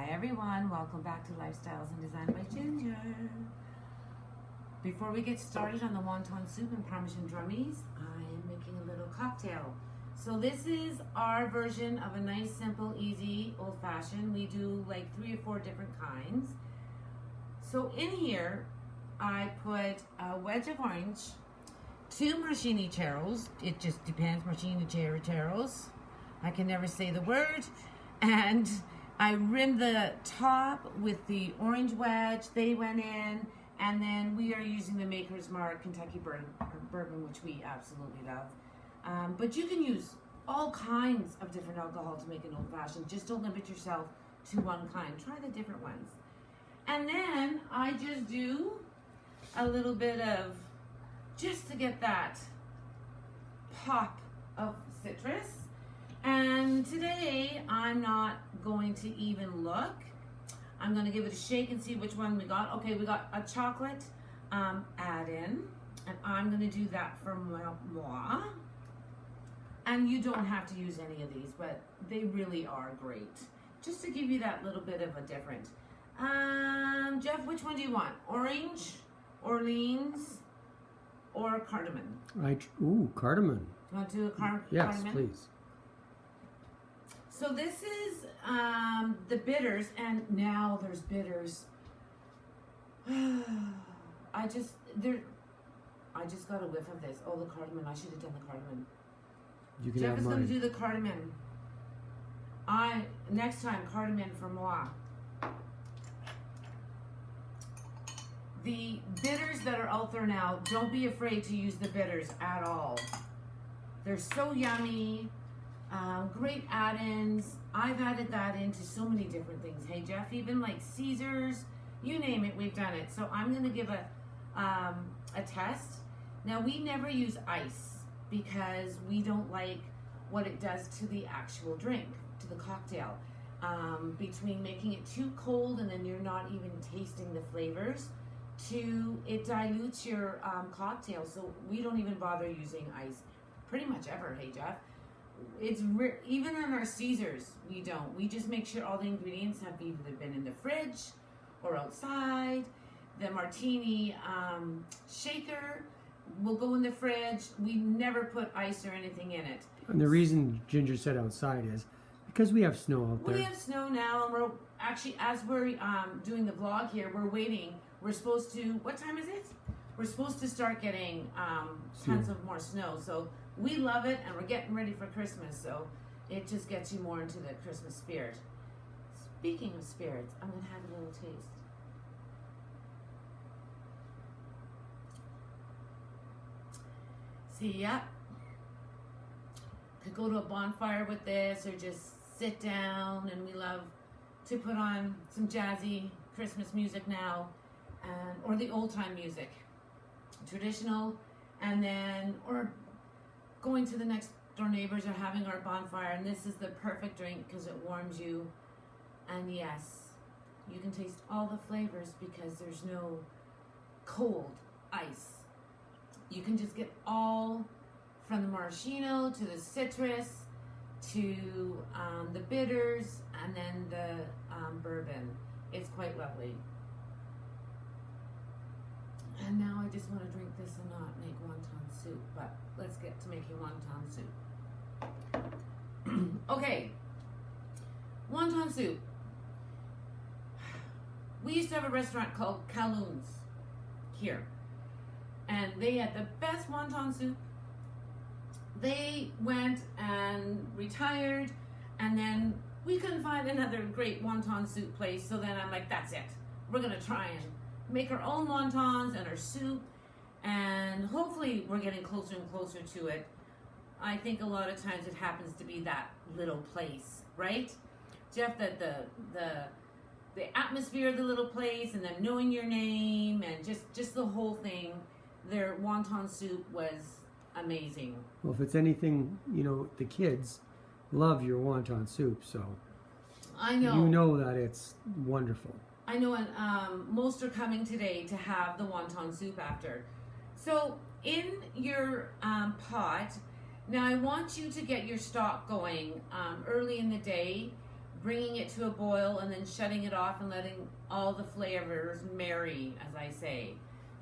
Hi everyone, welcome back to Lifestyles and Design by Ginger. Before we get started on the wonton soup and Parmesan drummies, I am making a little cocktail. So this is our version of a nice, simple, easy, old-fashioned. We do like 3 or 4 different kinds. So in here, I put a wedge of orange, 2 maraschino cherries. It just depends, maraschino cherries. I can never say the word. And I rimmed the top with the orange wedge. They went in. And then we are using the Maker's Mark Kentucky bourbon, which we absolutely love. But you can use all kinds of different alcohol to make an old-fashioned. Just don't limit yourself to one kind. Try the different ones. And then I just do a little bit of, just to get that pop of citrus. And today I'm not going to even look. I'm going to give it a shake and see which one we got. Okay, we got a chocolate add-in, and I'm going to do that for moi. And you don't have to use any of these, but they really are great. Just to give you that little bit of a different. Jeff, which one do you want? Orange, Orleans, or cardamom? Cardamom. You want to do a cardamom? Yes, please. So this is the bitters, and now there's bitters. I just got a whiff of this. Oh, the cardamom. I should have done the cardamom. You can Jeff have is mine. going to do the cardamom. Next time, cardamom for moi. The bitters that are out there now, don't be afraid to use the bitters at all. They're so yummy. Great add-ins. I've added that into so many different things. Hey Jeff, even like Caesars, you name it, we've done it. So I'm going to give a test. Now we never use ice because we don't like what it does to the actual drink, to the cocktail. Between making it too cold and then you're not even tasting the flavors, it dilutes your cocktail. So we don't even bother using ice pretty much ever. Hey Jeff. It's even on our Caesars, we don't. We just make sure all the ingredients have either been in the fridge or outside. The martini shaker will go in the fridge. We never put ice or anything in it. And the reason Ginger said outside is because we have snow out there. We have snow now, and we're actually, as we're doing the vlog here, we're waiting. We're supposed to, what time is it? We're supposed to start getting tons of more snow. So we love it, and we're getting ready for Christmas, so it just gets you more into the Christmas spirit. Speaking of spirits, I'm going to have a little taste. See, yeah. Could go to a bonfire with this, or just sit down, and we love to put on some jazzy Christmas music now, or the old-time music. Traditional, and then, or going to the next door neighbors or having our bonfire, and this is the perfect drink because it warms you. And yes, you can taste all the flavors because there's no cold ice. You can just get all from the maraschino to the citrus to the bitters and then the bourbon. It's quite lovely. And now I just want to drink this and not make wonton soup, but let's get to making wonton soup. Okay, wonton soup. We used to have a restaurant called Kowloon's here, and they had the best wonton soup. They went and retired, and then we couldn't find another great wonton soup place, so then I'm like, that's it. We're going to try and make our own wontons and our soup, and hopefully we're getting closer and closer to it. I think a lot of times it happens to be that little place, right? Jeff, that the atmosphere of the little place, and then knowing your name, and just the whole thing. Their wonton soup was amazing. Well, if it's anything, the kids love your wonton soup, so I know. You know that it's wonderful. I know, and most are coming today to have the wonton soup after. So in your pot, now I want you to get your stock going early in the day bringing it to a boil and then shutting it off and letting all the flavors marry, as I say.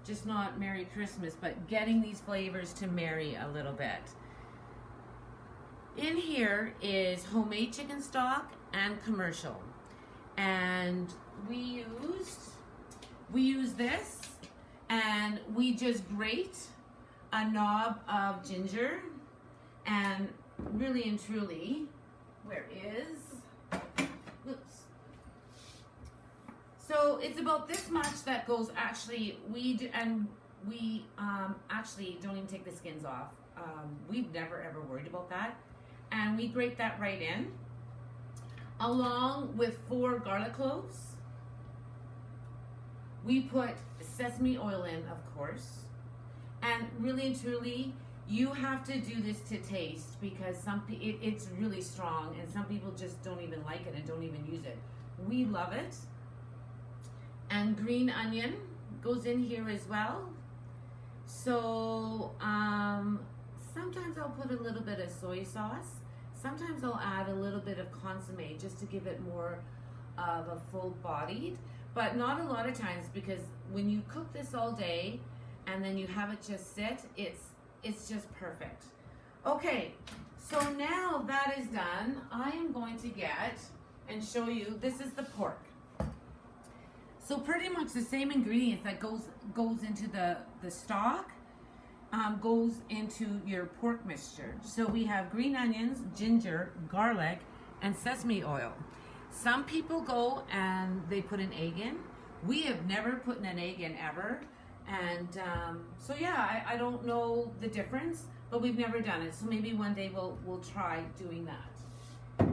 Just not Merry Christmas, but getting these flavors to marry a little bit. In here is homemade chicken stock and commercial. And we use this, and we just grate a knob of ginger, and really and truly, so it's about this much that goes, actually, we actually don't even take the skins off. We've never ever worried about that. And we grate that right in, along with 4 garlic cloves. We put sesame oil in, of course. And really and truly, you have to do this to taste, because it's really strong, and some people just don't even like it and don't even use it. We love it. And green onion goes in here as well. So sometimes I'll put a little bit of soy sauce. Sometimes I'll add a little bit of consommé just to give it more of a full-bodied, but not a lot of times, because when you cook this all day and then you have it just sit, it's just perfect. Okay, so now that is done, I am going to get and show you, this is the pork. So pretty much the same ingredients that goes into the stock goes into your pork mixture. So we have green onions, ginger, garlic, and sesame oil. Some people go and they put an egg in. We have never put an egg in ever. And so yeah, I don't know the difference, but we've never done it. So maybe one day we'll try doing that.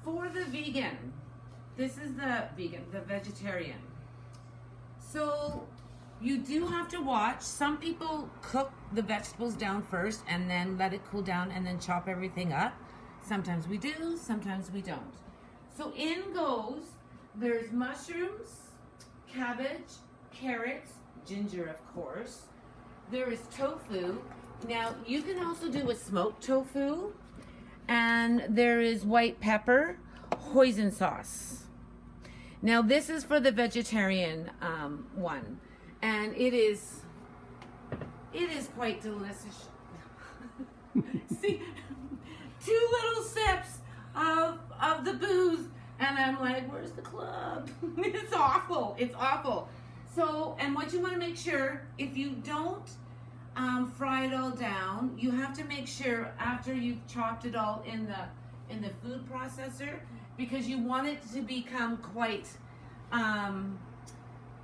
For the vegan, this is the vegetarian. So you do have to watch. Some people cook the vegetables down first and then let it cool down and then chop everything up. Sometimes we do, sometimes we don't. So in goes, there's mushrooms, cabbage, carrots, ginger, of course. There is tofu. Now, you can also do a smoked tofu. And there is white pepper, hoisin sauce. Now, this is for the vegetarian one. And it is quite delicious. See, 2 little sips of the booze, and I'm like, where's the club? It's awful. It's awful. So, and what you want to make sure, if you don't fry it all down, you have to make sure after you've chopped it all in the food processor, because you want it to become quite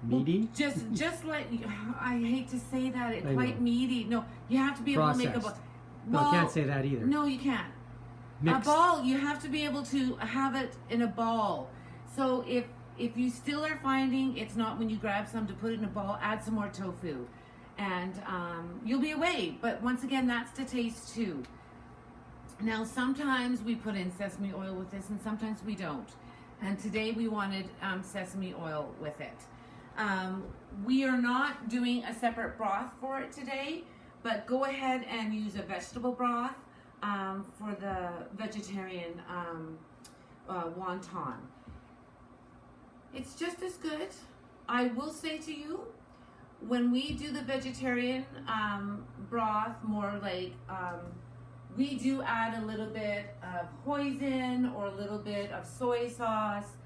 meaty. Just like, I hate to say that, it's quite meaty. No, you have to be able to make a ball. Well, I can't say that either. No, you can't. Mixed. A ball, you have to be able to have it in a ball. So if you still are finding it's not, when you grab some to put it in a ball, add some more tofu, and you'll be away. But once again, that's to taste too. Now, sometimes we put in sesame oil with this, and sometimes we don't. And today we wanted sesame oil with it. We are not doing a separate broth for it today, but go ahead and use a vegetable broth for the vegetarian wonton. It's just as good. I will say to you, when we do the vegetarian broth, more like we do add a little bit of hoisin or a little bit of soy sauce,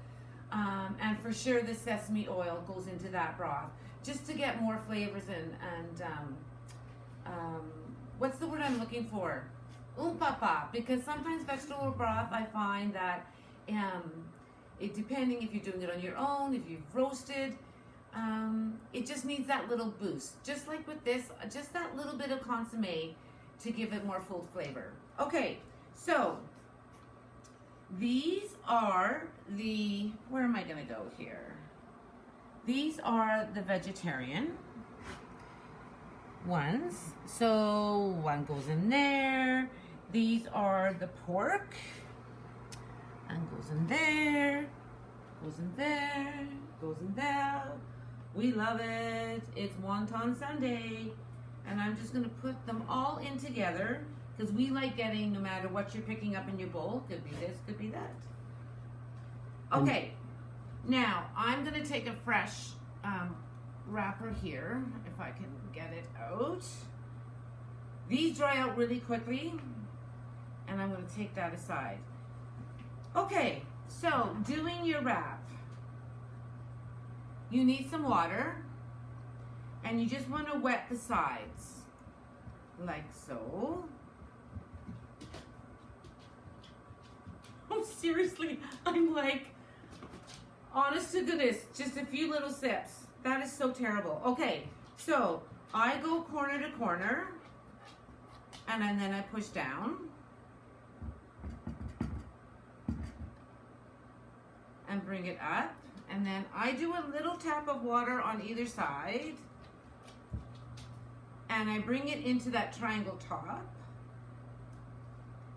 and for sure the sesame oil goes into that broth just to get more flavors and what's the word I'm looking for? Umpapa, because sometimes vegetable broth, I find that it, depending if you're doing it on your own, if you've roasted, it just needs that little boost. Just like with this, just that little bit of consommé to give it more full flavor. Okay, so these are the, where am I gonna go here? These are the vegetarian ones. So one goes in there. These are the pork. And goes in there, goes in there, goes in there. We love it. It's Wonton Sunday. And I'm just gonna put them all in together, because we like getting, no matter what you're picking up in your bowl, could be this, could be that. Okay, now I'm gonna take a fresh wrapper here, if I can get it out. These dry out really quickly, and I'm gonna take that aside. Okay, so doing your wrap, you need some water, and you just wanna wet the sides, like so. Oh, seriously, I'm like, honest to goodness, just a few little sips. That is so terrible. Okay, so I go corner to corner, and then I push down. And bring it up. And then I do a little tap of water on either side. And I bring it into that triangle top.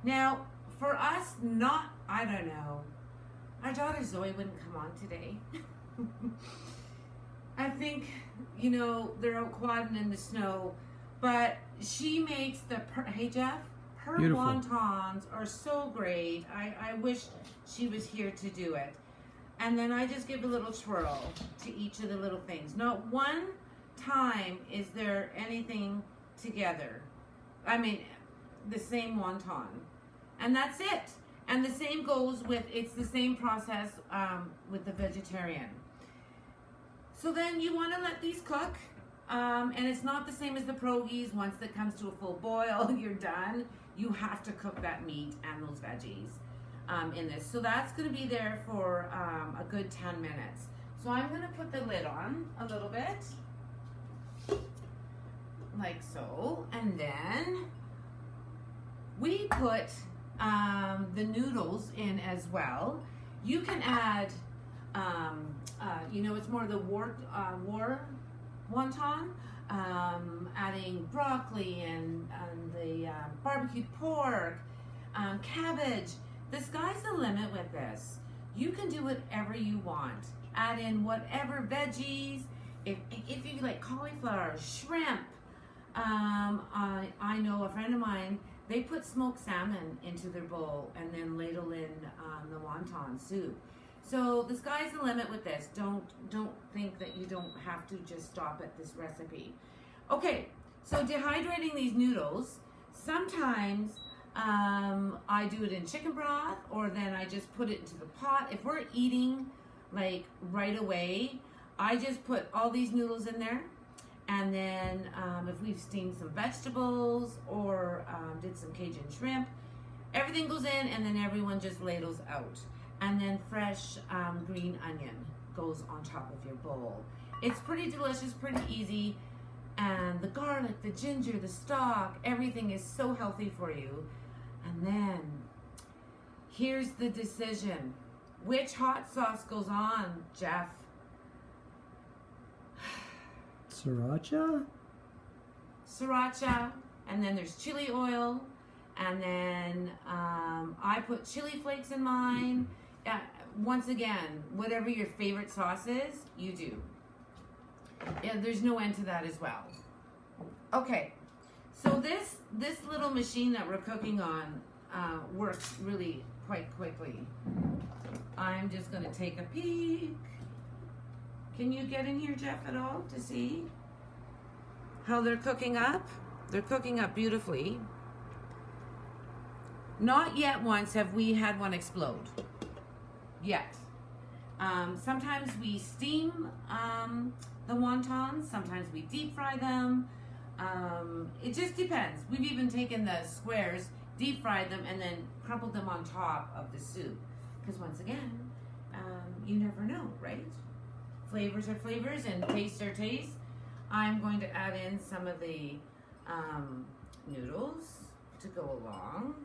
Now, for us, I don't know. Our daughter Zoe wouldn't come on today. I think, they're out quadding in the snow, but she makes hey Jeff, her Beautiful. wontons are so great. I wish she was here to do it. And then I just give a little twirl to each of the little things. Not one time is there anything together. I mean, the same wonton. And that's it. And the same goes with, it's the same process with the vegetarian. So then you want to let these cook. And it's not the same as the pierogies. Once that comes to a full boil, you're done. You have to cook that meat and those veggies in this. So that's going to be there for a good 10 minutes. So I'm going to put the lid on a little bit. Like so. And then we put the noodles in as well. You can add, it's more the war wonton, adding broccoli and the barbecued pork, cabbage. The sky's the limit with this. You can do whatever you want. Add in whatever veggies. If you like cauliflower, shrimp. I know a friend of mine, they put smoked salmon into their bowl and then ladle in the wonton soup. So the sky's the limit with this. Don't think that you don't have to just stop at this recipe. Okay, so dehydrating these noodles, sometimes I do it in chicken broth, or then I just put it into the pot. If we're eating like right away, I just put all these noodles in there. And then if we've steamed some vegetables or did some Cajun shrimp, everything goes in, and then everyone just ladles out. And then fresh green onion goes on top of your bowl. It's pretty delicious, pretty easy. And the garlic, the ginger, the stock, everything is so healthy for you. And then here's the decision. Which hot sauce goes on, Jeff? Sriracha? Sriracha, and then there's chili oil, and then I put chili flakes in mine. Once again, whatever your favorite sauce is, you do. Yeah, there's no end to that as well. Okay, so this little machine that we're cooking on works really quite quickly. I'm just going to take a peek. Can you get in here, Jeff, at all to see how they're cooking up? They're cooking up beautifully. Not yet once have we had one explode. Yet. Sometimes we steam the wontons. Sometimes we deep fry them. It just depends. We've even taken the squares, deep fried them, and then crumpled them on top of the soup. Because once again, you never know, right? Flavors are flavors and tastes are tastes. I'm going to add in some of the noodles to go along.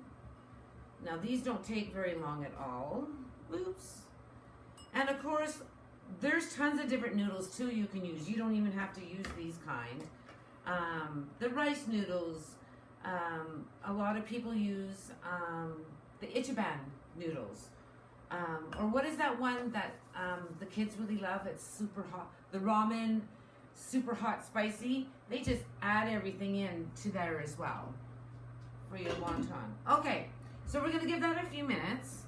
Now these don't take very long at all. Oops. And of course, there's tons of different noodles too you can use. You don't even have to use these kind. The rice noodles, a lot of people use the Ichiban noodles. Or what is that one that the kids really love? It's super hot. The ramen, super hot, spicy. They just add everything in to there as well for your wonton. Okay, so we're going to give that a few minutes.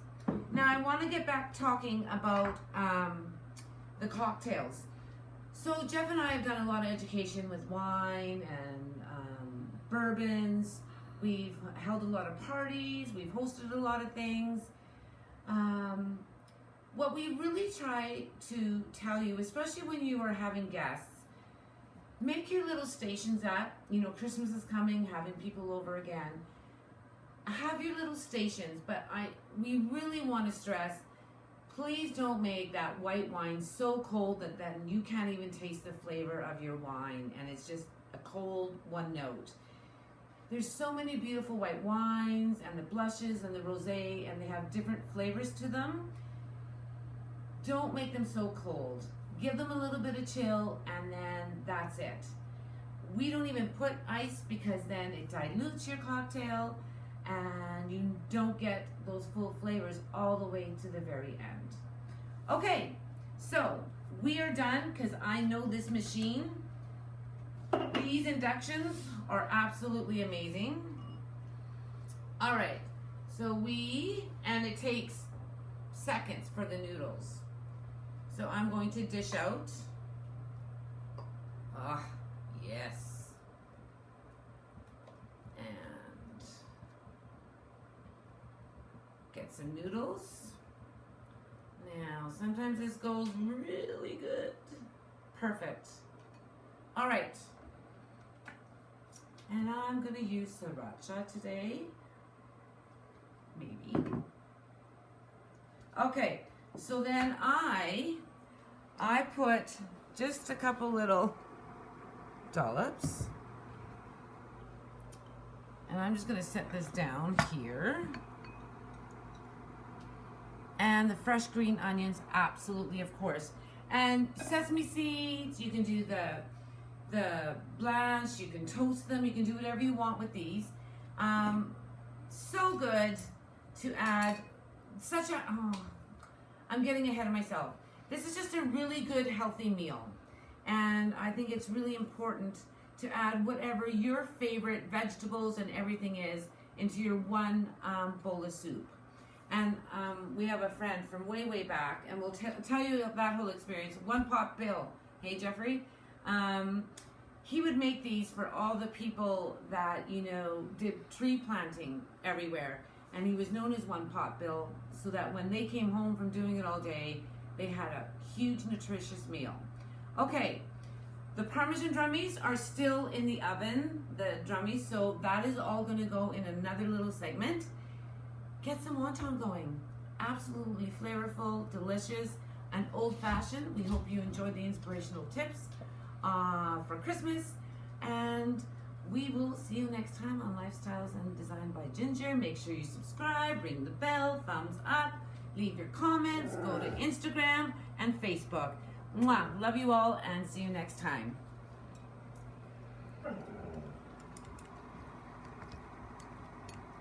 Now I want to get back talking about the cocktails. So Jeff and I have done a lot of education with wine and bourbons. We've held a lot of parties. We've hosted a lot of things. What we really try to tell you, especially when you are having guests, make your little stations up. You know, Christmas is coming, having people over again. Have your little stations, but we really want to stress, please don't make that white wine so cold that then you can't even taste the flavor of your wine and it's just a cold one note. There's so many beautiful white wines and the blushes and the rosé, and they have different flavors to them. Don't make them so cold. Give them a little bit of chill and then that's it. We don't even put ice because then it dilutes your cocktail and you don't get those full flavors all the way to the very end. Okay, so we are done because I know this machine. These inductions are absolutely amazing. All right, so and it takes seconds for the noodles. So I'm going to dish out. Ah, yes. Get some noodles. Now, sometimes this goes really good. Perfect. All right. And I'm going to use sriracha today. Maybe. Okay. So then I put just a couple little dollops. And I'm just going to set this down here. And the fresh green onions, absolutely, of course. And sesame seeds, you can do the blanch, you can toast them, you can do whatever you want with these. So good to add I'm getting ahead of myself. This is just a really good, healthy meal. And I think it's really important to add whatever your favorite vegetables and everything is into your one bowl of soup. And we have a friend from way back, and we'll tell you that whole experience. One Pot Bill. Hey, Jeffrey. He would make these for all the people that, you know, did tree planting everywhere. And he was known as One Pot Bill, so that when they came home from doing it all day, they had a huge, nutritious meal. Okay, the Parmesan drummies are still in the oven, the drummies, so that is all going to go in another little segment. Get some wonton going. Absolutely flavorful, delicious, and old-fashioned. We hope you enjoyed the inspirational tips for Christmas. And we will see you next time on Lifestyles and Design by Ginger. Make sure you subscribe, ring the bell, thumbs up, leave your comments, go to Instagram and Facebook. Mwah! Love you all and see you next time.